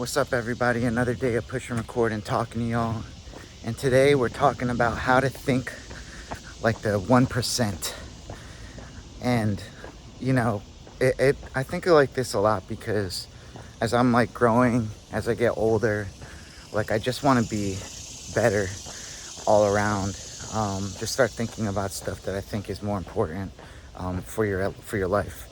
What's up, everybody? Another day of push and record and talking to y'all. And today we're talking about how to think like the 1%. And, you know, I think of like this a lot because as I'm like growing, as I get older, like I just want to be better all around. Just start thinking about stuff that I think is more important for your life.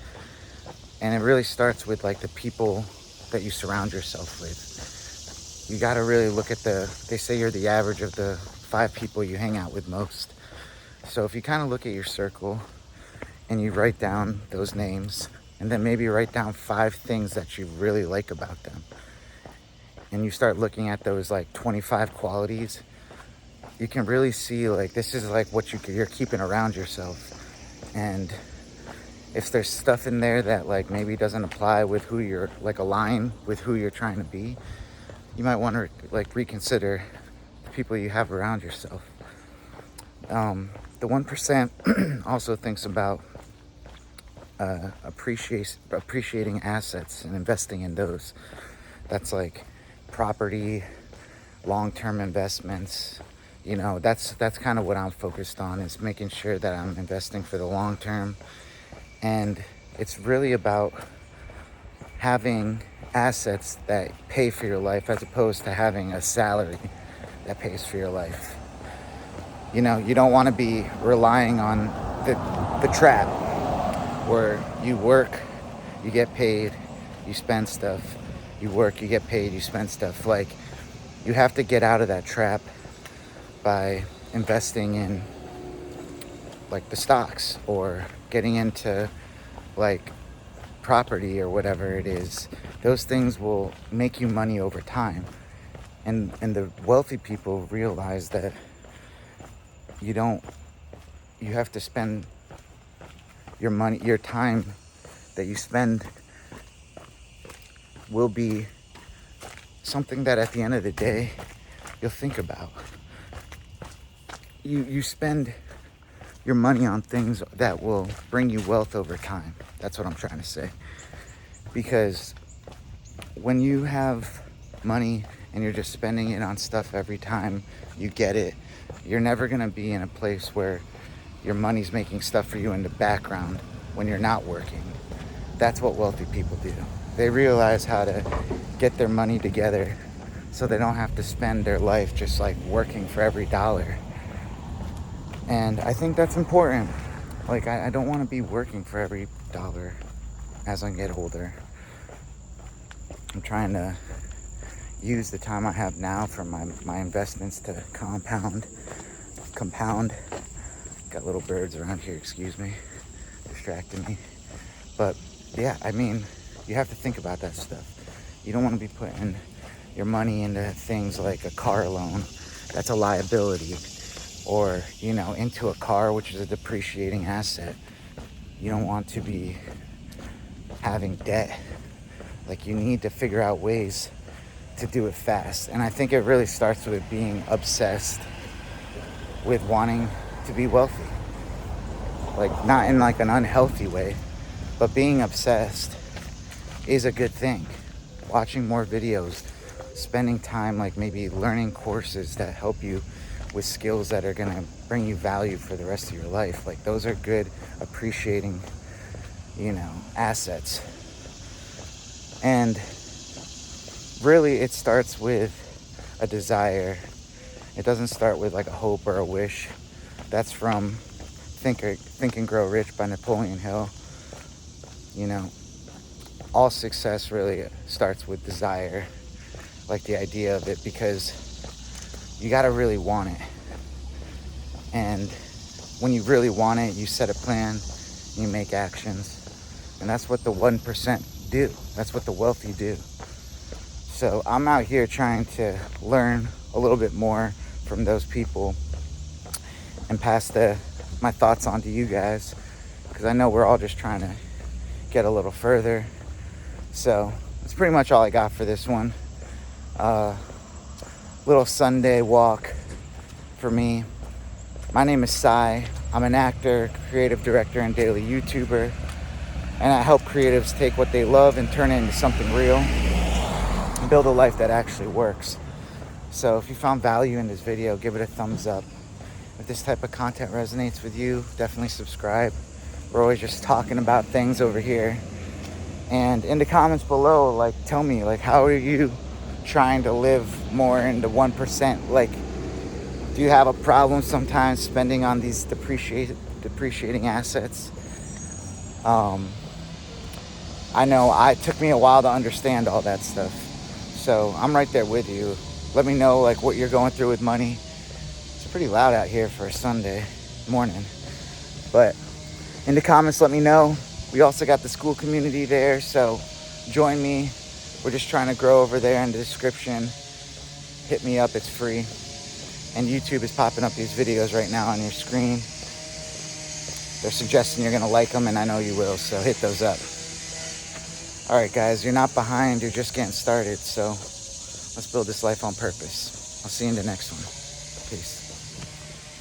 And it really starts with like the people that you surround yourself with. You got to really look at they say you're the average of the 5 people you hang out with most. So if you kind of look at your circle and you write down those names and then maybe write down 5 things that you really like about them, and you start looking at those like 25 qualities, you can really see like this is like what you're keeping around yourself. And if there's stuff in there that like maybe doesn't apply with who you're like align with who you're trying to be, you might want to like reconsider the people you have around yourself. The 1% also thinks about appreciating assets and investing in those. That's like property, long-term investments. You know, that's kind of what I'm focused on, is making sure that I'm investing for the long term. And it's really about having assets that pay for your life as opposed to having a salary that pays for your life. You know, you don't want to be relying on the trap where you work, you get paid, you spend stuff. You work, you get paid, you spend stuff. Like, you have to get out of that trap by investing in like the stocks or getting into like property or whatever it is. Those things will make you money over time. And the wealthy people realize that you have to spend your money, your time that you spend will be something that at the end of the day you'll think about. You spend your money on things that will bring you wealth over time. That's what I'm trying to say. Because when you have money and you're just spending it on stuff every time you get it, you're never going to be in a place where your money's making stuff for you in the background when you're not working. That's what wealthy people do. They realize how to get their money together so they don't have to spend their life just like working for every dollar. And I think that's important. Like, I don't want to be working for every dollar as I get older. I'm trying to use the time I have now for my investments to compound. Got little birds around here, excuse me, distracting me. But yeah, I mean, you have to think about that stuff. You don't want to be putting your money into things like a car loan. That's a liability. Or, you know, into a car, which is a depreciating asset. You don't want to be having debt. Like, you need to figure out ways to do it fast. And I think it really starts with being obsessed with wanting to be wealthy. Like, not in like an unhealthy way, but being obsessed is a good thing. Watching more videos, spending time like maybe learning courses that help you with skills that are going to bring you value for the rest of your life. Like, those are good appreciating, you know, assets. And really it starts with a desire. It doesn't start with like a hope or a wish. That's from Think and Grow Rich by Napoleon Hill. You know, all success really starts with desire, like the idea of it, because you got to really want it. And when you really want it, you set a plan, you make actions. And that's what the 1% do. That's what the wealthy do. So I'm out here trying to learn a little bit more from those people and pass my thoughts on to you guys, because I know we're all just trying to get a little further. So that's pretty much all I got for this one. Little Sunday walk for me. My name is Sai. I'm an actor, creative director, and daily YouTuber. And I help creatives take what they love and turn it into something real. build a life that actually works. So if you found value in this video, give it a thumbs up. If this type of content resonates with you, definitely subscribe. We're always just talking about things over here. And in the comments below, like, tell me, like, how are you trying to live more in the 1%? Like, do you have a problem sometimes spending on these depreciating assets? I know it took me a while to understand all that stuff. So I'm right there with you. Let me know, like, what you're going through with money. It's pretty loud out here for a Sunday morning. But in the comments, let me know. We also got the school community there, so join me. We're just trying to grow over there. In the description, hit me up, it's free. And YouTube is popping up these videos right now on your screen. They're suggesting you're gonna like them, and I know you will, so hit those up. All right, guys, you're not behind, you're just getting started, so let's build this life on purpose. I'll see you in the next one. Peace.